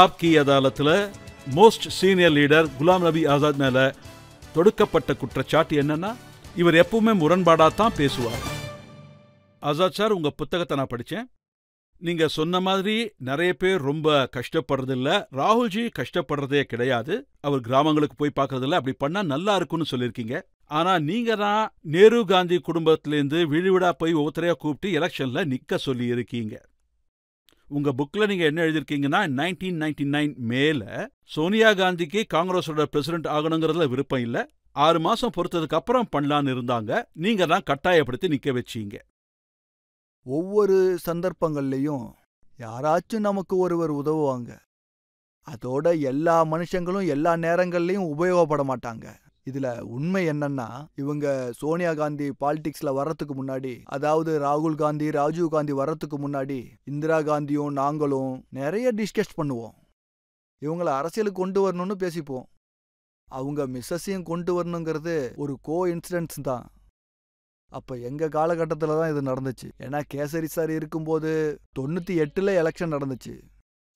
ஆப்கி அதாலத்தில் most senior leader Ghulam Nabi Azad மேலே தொடுக்கப்பட்ட குற்றச்சாட்டு என்னன்னா, இவர் எப்பவுமே முரண்பாடாக தான் பேசுவார். ஆசாத் சார், உங்கள் புத்தகத்தை நான் படித்தேன். நீங்கள் சொன்ன மாதிரி நிறைய பேர் ரொம்ப கஷ்டப்படுறதில்ல. ராகுல்ஜி கஷ்டப்படுறதே கிடையாது. அவர் கிராமங்களுக்கு போய் பார்க்கறதில்ல. அப்படி பண்ணால் நல்லா இருக்குன்னு சொல்லியிருக்கீங்க. ஆனால் நீங்கள் தான் நேரு காந்தி குடும்பத்திலேருந்து விழுவிடா போய் ஒவ்வொருத்தரையாக கூப்பிட்டு எலெக்ஷனில் நிற்க சொல்லியிருக்கீங்க. உங்கள் புக்கில் நீங்கள் என்ன எழுதியிருக்கீங்கன்னா, 1999 மேலே சோனியா காந்திக்கு காங்கிரஸோட பிரசிடென்ட் ஆகணுங்கிறதுல விருப்பம் இல்லை. 6 மாதம் பொறுத்ததுக்கு அப்புறம் பண்ணலான்னு இருந்தாங்க. நீங்கள் தான் கட்டாயப்படுத்தி நிற்க வச்சீங்க. ஒவ்வொரு சந்தர்ப்பங்கள்லையும் யாராச்சும் நமக்கு ஒருவர் உதவுவாங்க. அதோட எல்லா மனுஷங்களும் எல்லா நேரங்கள்லையும் உபயோகப்பட மாட்டாங்க. இதுல உண்மை என்னன்னா, இவங்க சோனியா காந்தி பாலிடிக்ஸ்ல வர்றதுக்கு முன்னாடி, அதாவது ராகுல் காந்தி ராஜீவ் காந்தி வர்றதுக்கு முன்னாடி இந்திரா காந்தியும் நாங்களும் நிறைய டிஸ்கஸ் பண்ணுவோம். இவங்கள அரசியலுக்கு கொண்டு வரணும்னு பேசிப்போம். அவங்க மிஸ்ஸஸையும் கொண்டு வரணுங்கிறது ஒரு கோ இன்சிடென்ட்ஸ் தான். அப்ப எங்க காலகட்டத்தில் தான் இது நடந்துச்சு. ஏன்னா கேசரி சார் இருக்கும்போது 98ல் எலெக்ஷன் நடந்துச்சு.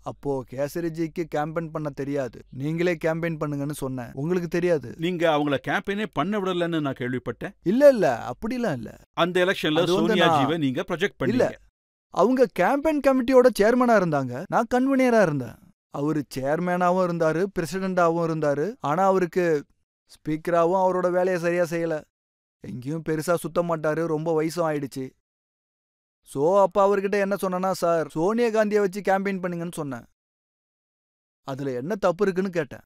அப்போ கேசரிஜிக்கு கேம்பெயின் பண்ண தெரியாது. நீங்களே கேம்பெயின் பண்ணுங்கன்னு சொன்னேன். உங்களுக்கு தெரியாது. நீங்க அவங்கள கேம்பெயினே பண்ண விடலன்னு நான் கேள்விப்பட்டேன். இல்ல அப்படிலாம் இல்ல. அந்த எலெக்ஷன்ல சோனியா ஜீவை நீங்க ப்ரொஜெக்ட் பண்ணீங்க. அவங்க கேம்பெயின் கமிட்டியோட சேர்மனா இருந்தாங்க. நான் கன்வீனியரா இருந்தேன். அவரு சேர்மேனாவும் இருந்தாரு, பிரசிடென்டாவும் இருந்தாரு. ஆனா அவருக்கு ஸ்பீக்கராவும் அவரோட வேலையை சரியா செய்யல. எங்கேயும் பெருசா சுத்த மாட்டாரு. ரொம்ப வயசும் ஆயிடுச்சு. ஸோ அப்போ அவர்கிட்ட என்ன சொன்னேன்னா, சார் சோனியா காந்தியை வச்சு கேம்பெயின் பண்ணுங்கன்னு சொன்னேன். அதில் என்ன தப்பு இருக்குன்னு கேட்டேன்.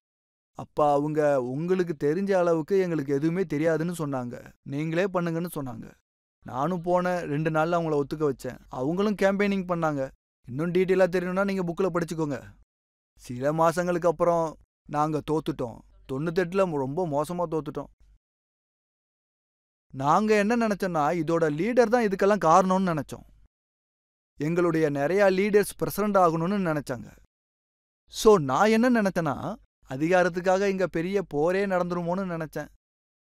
அப்போ அவங்க உங்களுக்கு தெரிஞ்ச அளவுக்கு எங்களுக்கு எதுவுமே தெரியாதுன்னு சொன்னாங்க. நீங்களே பண்ணுங்கன்னு சொன்னாங்க. நானும் போன 2 நாளில் அவங்கள ஒத்துக்க வச்சேன். அவங்களும் கேம்பெயினிங் பண்ணாங்க. இன்னும் டீட்டெயிலாக தெரியணும்னா நீங்கள் புக்கில் படிச்சுக்கோங்க. சில மாதங்களுக்கு அப்புறம் நாங்கள் தோத்துட்டோம். 98ல் ரொம்ப மோசமாக தோத்துட்டோம். நாங்கள் என்ன நினச்சோன்னா, இதோட லீடர் தான் இதுக்கெல்லாம் காரணம்னு நினச்சோம். எங்களுடைய நிறையா லீடர்ஸ் பிரசிடண்ட் ஆகணும்னு நினச்சாங்க. ஸோ நான் என்ன நினச்சேன்னா, அதிகாரத்துக்காக இங்கே பெரிய போரே நடந்துருமோன்னு நினச்சேன்.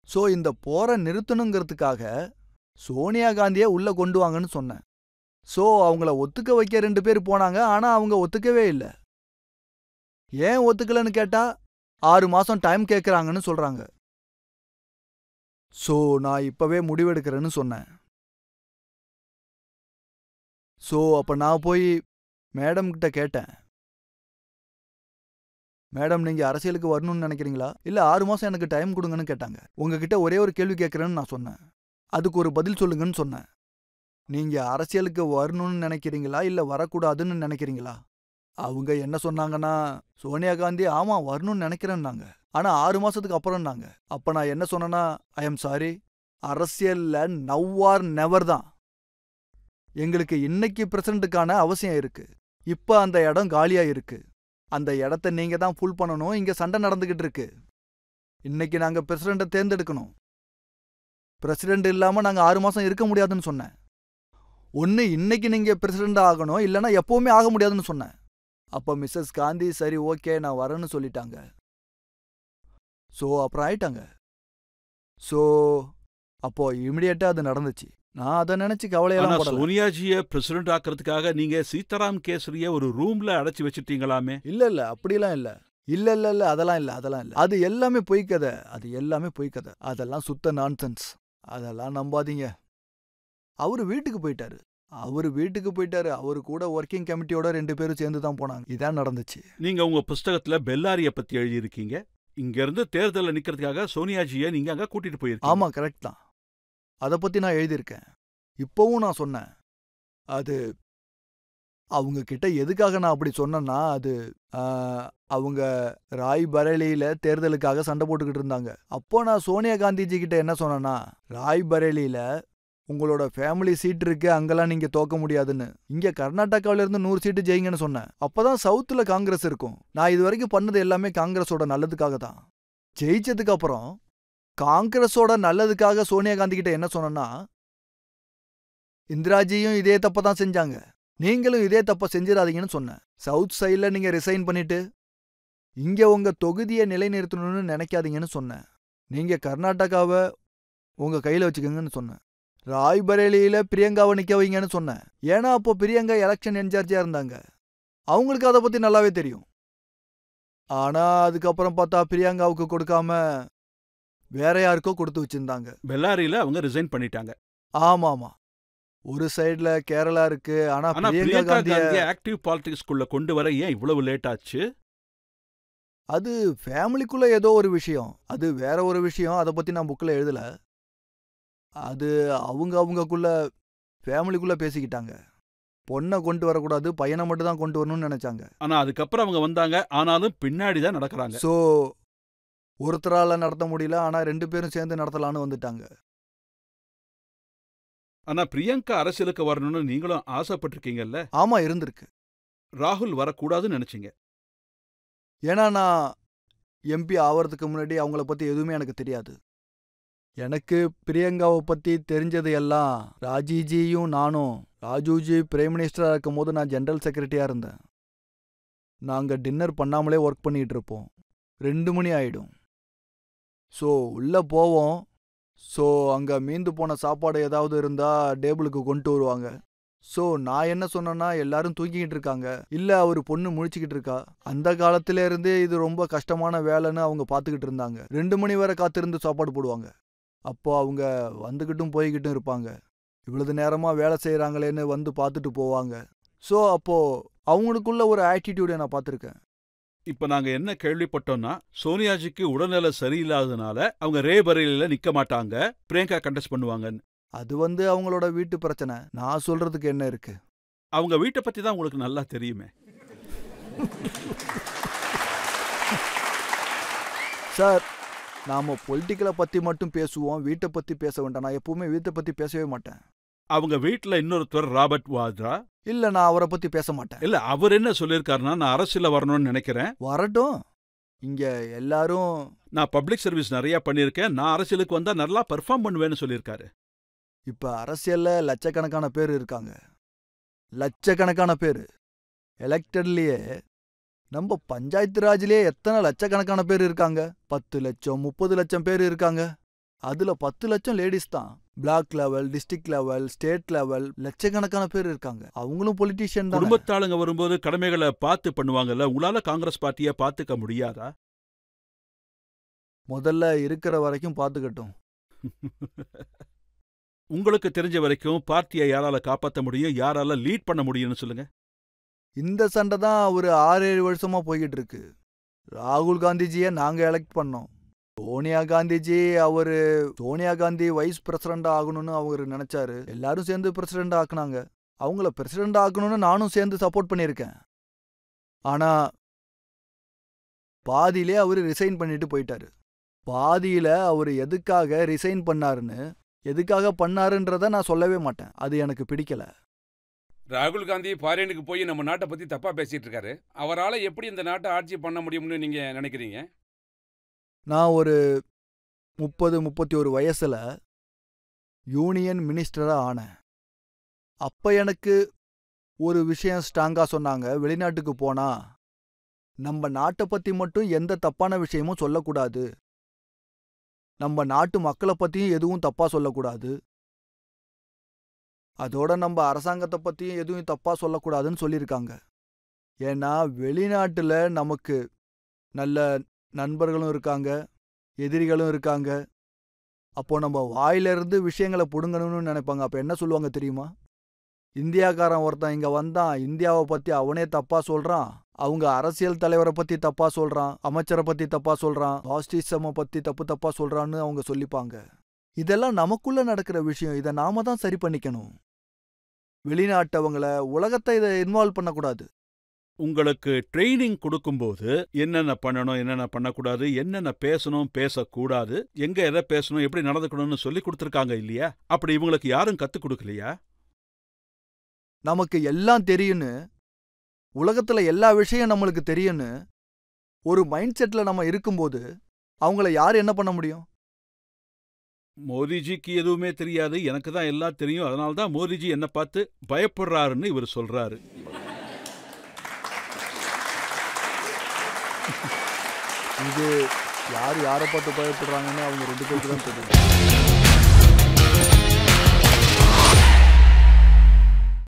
ஸோ இந்த போரை நிறுத்தணுங்கிறதுக்காக சோனியா காந்தியை உள்ளே கொண்டு வாங்கன்னு சொன்னேன். ஸோ அவங்கள ஒத்துக்க வைக்க 2 பேர் போனாங்க. ஆனால் அவங்க ஒத்துக்கவே இல்லை. ஏன் ஒத்துக்கலன்னு கேட்டால் 6 மாதம் டைம் கேட்குறாங்கன்னு சொல்கிறாங்க. ஸோ நான் இப்போவே முடிவெடுக்கிறேன்னு சொன்னேன். ஸோ அப்போ நான் போய் மேடம் கிட்ட கேட்டேன். மேடம், நீங்கள் அரசியலுக்கு வரணும்னு நினைக்கிறீங்களா, இல்லை 6 மாதம் எனக்கு டைம் கொடுங்கன்னு கேட்டாங்க. உங்ககிட்ட ஒரே ஒரு கேள்வி கேட்குறேன்னு நான் சொன்னேன். அதுக்கு ஒரு பதில் சொல்லுங்கன்னு சொன்னேன். நீங்கள் அரசியலுக்கு வரணும்னு நினைக்கிறீங்களா, இல்லை வரக்கூடாதுன்னு நினைக்கிறீங்களா? அவங்க என்ன சொன்னாங்கன்னா, சோனியா காந்தி ஆமாம் வரணும்னு நினைக்கிறேன்னாங்க. ஆனால் 6 மாதத்துக்கு அப்புறம்னாங்க. அப்போ நான் என்ன சொன்னேன்னா, ஐ எம் சாரி, அரசியலில் நவ் ஆர் நெவர் தான். எங்களுக்கு இன்னைக்கு பிரசிடண்ட்டுக்கான அவசியம் இருக்கு. இப்போ அந்த இடம் காலியாக இருக்கு. அந்த இடத்த நீங்கள் தான் ஃபுல் பண்ணணும். இங்கே சண்டை நடந்துக்கிட்டு இருக்கு. இன்னைக்கு நாங்கள் பிரசிடண்ட்டை தேர்ந்தெடுக்கணும். பிரசிடென்ட் இல்லாமல் நாங்கள் 6 மாதம் இருக்க முடியாதுன்னு சொன்னேன். ஒன்று இன்னைக்கு நீங்கள் பிரசிடென்ட் ஆகணும், இல்லைன்னா எப்போவுமே ஆக முடியாதுன்னு சொன்னேன். அப்போ மிஸ்ஸஸ் காந்தி சரி ஓகே நான் வரேன்னு சொல்லிட்டாங்க. ஸோ அப்புறம் ஆயிட்டாங்க. ஸோ அப்போ இமிடியேட்டா அது நடந்துச்சு. நான் அதை நினைச்சு கவலையெல்லாம் படல. சோனியாஜியை பிரசிடென்ட் ஆக்கிறதுக்காக நீங்க சீதாராம் கேசரிய ஒரு ரூம்ல அடைச்சி வச்சுட்டீங்களாமே? இல்ல அப்படிலாம் இல்ல. இல்ல அதெல்லாம் இல்ல. அது எல்லாமே பொய்க்கதை. அதெல்லாம் சுத்த நான்சென்ஸ். அதெல்லாம் நம்பாதீங்க. அவரு வீட்டுக்கு போயிட்டாரு. அவரு கூட ஒர்க்கிங் கமிட்டியோட 2 பேரும் சேர்ந்து தான் போனாங்க. இதான் நடந்துச்சு. நீங்க உங்க புஸ்தகத்துல பெல்லாரிய பத்தி எழுதியிருக்கீங்க. இங்க இருந்து தேர்தலில் நிக்கிறதுக்காக சோனியாஜியை நீங்க அங்க கூட்டிட்டு போயிருக்கீங்க. ஆமா, கரெக்ட் தான். அதை பத்தி நான் எழுதியிருக்கேன். இப்பவும் நான் சொன்னேன். அது அவங்க கிட்ட எதுக்காக நான் அப்படி சொன்னேன்னா, அது அவங்க ராய் பரேலியில தேர்தலுக்காக சண்டை போட்டுக்கிட்டு இருந்தாங்க. அப்போ நான் சோனியா காந்திஜி கிட்ட என்ன சொன்னேன்னா, ராய் பரேலியில உங்களோட ஃபேமிலி சீட் இருக்கு, அங்கெல்லாம் நீங்க தோக்க முடியாதுன்னு. இங்க கர்நாடகாவில இருந்து 100 சீட்டு ஜெயிங்கன்னு சொன்னேன். அப்பதான் சவுத்துல காங்கிரஸ் இருக்கும். நான் இது வரைக்கும் பண்ணது எல்லாமே காங்கிரஸோட நல்லதுக்காக தான். ஜெயிச்சதுக்கு அப்புறம் காங்கிரஸோட நல்லதுக்காக சோனியா காந்தி கிட்ட என்ன சொன்னா, இந்திராஜியும் இதே தப்ப தான் செஞ்சாங்க, நீங்களும் இதே தப்ப செஞ்சிடாதீங்கன்னு சொன்னேன். சவுத் சைட்ல நீங்க ரிசைன் பண்ணிட்டு இங்க உங்க தொகுதியை நிலைநிறுத்தணும்னு நினைக்காதீங்கன்னு சொன்னேன். நீங்க கர்நாடகாவை உங்க கையில வச்சுக்கோங்கன்னு சொன்னேன். ராய்பரேலியில பிரியங்காவை நிக்க வைங்கன்னு சொன்னேன். ஏன்னா அப்போ பிரியங்கா எலெக்ஷன் இன்சார்ஜா இருந்தாங்க. அவங்களுக்கு அதை பத்தி நல்லாவே தெரியும். ஆனா அதுக்கப்புறம் பார்த்தா பிரியங்காவுக்கு கொடுக்காம வேற யாருக்கோ கொடுத்து வச்சிருந்தாங்க. பெல்லாரியில அவங்க ரிசைன் பண்ணிட்டாங்க. ஆமா ஆமா, ஒரு சைடுல கேரளா இருக்கு. ஆனா ஆனா பிரியங்கா பிரியங்கா காந்திய காந்தியை ஆக்டிவ் பாலிடிக்ஸ்குள்ள கொண்டு வர ஏன் இவ்வளவு லேட் ஆச்சு? அது ஃபேமிலிக்குள்ள ஏதோ ஒரு விஷயம், அது வேற ஒரு விஷயம். அதை பத்தி நான் புக்ல எழுதல. அது அவங்கக்குள்ள ஃபேமிலிக்குள்ள பேசிக்கிட்டாங்க. பொண்ணை கொண்டு வரக்கூடாது, பையனை மட்டும் தான் கொண்டு வரணும்னு நினைச்சாங்க. ஆனா அதுக்கப்புறம் அவங்க வந்தாங்க. ஆனாலும் பின்னாடி தான் நடக்கிறாங்க. ஸோ ஒருத்தரால நடத்த முடியல, ஆனா 2 பேரும் சேர்ந்து நடத்தலான்னு வந்துட்டாங்க. ஆனா பிரியங்கா அரசியலுக்கு வரணும்னு நீங்களும் ஆசைப்பட்டிருக்கீங்கல்ல? ஆமா, இருந்திருக்கு. ராகுல் வரக்கூடாதுன்னு நினைச்சீங்க. ஏன்னா நான் எம்பி ஆவறதுக்கு முன்னாடி அவங்கள பத்தி எதுவுமே எனக்கு தெரியாது. எனக்கு பிரியங்காவை பத்தி தெரிஞ்சது எல்லாம் ராஜிஜியும் நானும். ராஜுஜி பிரைம் மினிஸ்டரா இருக்கும் போது நான் ஜெனரல் செக்ரட்டரியா இருந்தேன். நாங்க டின்னர் பண்ணாமலே ஒர்க் பண்ணிட்டு இருப்போம். 2 மணி ஆயிடும். ஸோ உள்ள போவோம். ஸோ அங்க மீந்து போன சாப்பாடு ஏதாவது இருந்தா டேபிளுக்கு கொண்டு வருவாங்க. ஸோ நான் என்ன சொன்னேன்னா, எல்லாரும் தூங்கிக்கிட்டு இருக்காங்க, இல்ல அவர் பொண்ணு முழிச்சுக்கிட்டு இருக்கா. அந்த காலத்துல இருந்தே இது ரொம்ப கஷ்டமான வேலைன்னு அவங்க பார்த்துக்கிட்டு இருந்தாங்க. 2 மணி வரை காத்திருந்து சாப்பாடு போடுவாங்க. அப்போ அவங்க வந்துக்கிட்டும் போய்கிட்டும் இருப்பாங்க. இவ்வளவு நேரமா வேலை செய்யறாங்களேன்னு வந்து பார்த்துட்டு போவாங்க. ஸோ அப்போ அவங்களுக்குள்ள ஒரு ஆட்டிடியூடை நான் பார்த்துருக்கேன். இப்ப நாங்க என்ன கேள்விப்பட்டோம்னா, சோனியாஜிக்கு உடல்நல சரியில்லாதனால அவங்க ரேபரேலியில நிக்க மாட்டாங்க, பிரியங்கா கண்டெஸ்ட் பண்ணுவாங்கன்னு. அது அவங்களோட வீட்டு பிரச்சனை. நான் சொல்றதுக்கு என்ன இருக்கு? அவங்க வீட்டை பத்தி தான் உங்களுக்கு நல்லா தெரியுமே. சார், நாம பொலிட்டிக்கலை பத்தி மட்டும் பேசுவோம், வீட்டை பத்தி பேச வேண்டாம். நான் எப்பவுமே வீட்டை பத்தி பேசவே மாட்டேன். அவங்க வீட்டுல இன்னொருத்தர் ராபர்ட் வாத்ரா. இல்ல, நான் அவரை பத்தி பேச மாட்டேன். இல்ல, அவர் என்ன சொல்லியிருக்காருன்னா, நான் அரசியல வரணும்னு நினைக்கிறேன். வரட்டும். இங்க எல்லாரும் நான் பப்ளிக் சர்வீஸ் நிறைய பண்ணியிருக்கேன், நான் அரசியலுக்கு வந்தா நல்லா பெர்ஃபார்ம் பண்ணுவேன்னு சொல்லியிருக்காரு. இப்ப அரசியல்ல லட்சக்கணக்கான பேர் இருக்காங்க. லட்சக்கணக்கான பேர். எலெக்டட்லயே நம்ம பஞ்சாயத்து ராஜ்லயே எத்தனை லட்சக்கணக்கான பேர் இருக்காங்க? 10 லட்சம் 30 லட்சம் பேர் இருக்காங்க. அதுல 10 லட்சம் லேடிஸ் தான். Block level, district level, state level லட்சக்கணக்கான பேர் இருக்காங்க. அவங்களும் பொலிட்டீஷியன் தான். குடும்பத்தாளுங்க வரும்போது கடமைகளை பார்த்து பண்ணுவாங்கல்ல, உங்களால காங்கிரஸ் பார்ட்டியை பார்த்துக்க முடியாதா? முதல்ல இருக்கிற வரைக்கும் பார்த்துக்கட்டும். உங்களுக்கு தெரிஞ்ச வரைக்கும் பார்ட்டியை யாரால காப்பாற்ற முடியும், யாரால லீட் பண்ண முடியும்னு சொல்லுங்க. இந்த சண்டை தான் ஒரு 6-7 வருஷமா போய்கிட்டு இருக்கு. ராகுல் காந்திஜியை நாங்க எலெக்ட் பண்ணோம். சோனியா காந்தி வைஸ் பிரசிடண்ட் ஆகணும்னு அவர் நினைச்சாரு. எல்லாரும் சேர்ந்து பிரசிடண்ட் ஆக்குனாங்க. அவங்கள பிரசிடண்ட் ஆக்கணும்னு நானும் சேர்ந்து சப்போர்ட் பண்ணியிருக்கேன். ஆனா பாதியிலே அவர் ரிசைன் பண்ணிட்டு போயிட்டாரு. பாதியில அவர் எதுக்காக ரிசைன் பண்ணாருன்னு, எதுக்காக பண்ணாருன்றத நான் சொல்லவே மாட்டேன். அது எனக்கு பிடிக்கல. ராகுல் காந்தி ஃபாரினுக்கு போய் நம்ம நாட்டை பத்தி தப்பா பேசிட்டு இருக்காரு. அவரால் எப்படி இந்த நாட்டை ஆட்சி பண்ண முடியும்னு நீங்க நினைக்கிறீங்க? நான் ஒரு 30-31 வயசுல யூனியன் மினிஸ்டரா ஆனேன். அப்ப எனக்கு ஒரு விஷயம் ஸ்ட்ராங்கா சொன்னாங்க. வெளிநாட்டுக்கு போனா நம்ம நாட்டை பத்தி மட்டும் எந்த தப்பான விஷயமும் சொல்லக்கூடாது, நம்ம நாட்டு மக்களை பத்தியும் எதுவும் தப்பா சொல்லக்கூடாது, அதோட நம்ம அரசாங்கத்தை பத்தியும் எதுவும் தப்பா சொல்லக்கூடாதுன்னு சொல்லியிருக்காங்க. ஏன்னா வெளிநாட்டுல நமக்கு நல்ல நண்பர்களும் இருக்காங்க, எதிரிகளும் இருக்காங்க. அப்போ நம்ம வாயிலிருந்து விஷயங்களை புடுங்கணும்னு நினைப்பாங்க. அப்ப என்ன சொல்லுவாங்க தெரியுமா? இந்தியாக்காரன் ஒருத்தன் இங்க வந்தான், இந்தியாவை பத்தி அவனே தப்பா சொல்றான், அவங்க அரசியல் தலைவரை பத்தி தப்பா சொல்றான், அமைச்சரை பத்தி தப்பா சொல்றான், காஸ்டிசமை பத்தி தப்பா சொல்றான்னு அவங்க சொல்லிப்பாங்க. இதெல்லாம் நமக்குள்ள நடக்கிற விஷயம். இதை நாம தான் சரி பண்ணிக்கணும். வெளிநாட்டவங்கள, உலகத்தை இதை இன்வால்வ் பண்ணக்கூடாது. உங்களுக்கு ட்ரைனிங் கொடுக்கும்போது என்னென்ன பண்ணணும், என்னென்ன பண்ணக்கூடாது, என்னென்ன பேசணும், பேசக்கூடாது, எங்க எதை பேசணும், எப்படி நடந்துக்கணும்னு சொல்லி கொடுத்துருக்காங்க இல்லையா? அப்படி இவங்களுக்கு யாரும் கத்துக் கொடுக்கலையா? நமக்கு எல்லாம் தெரியும்னு, உலகத்துல எல்லா விஷயம் நம்மளுக்கு தெரியும்னு ஒரு மைண்ட் செட்ல நம்ம இருக்கும்போது அவங்கள யார் என்ன பண்ண முடியும்? மோதிஜிக்கு எதுவுமே தெரியாது, எனக்கு தான் எல்லாம் தெரியும், அதனால தான் மோதிஜி என்ன பார்த்து பயப்படுறாருன்னு இவர் சொல்றாரு. இது யார் யாரை பார்த்து பயப்படுறாங்கன்னு அவங்க 2 பேருக்கு தான் தெரியும்.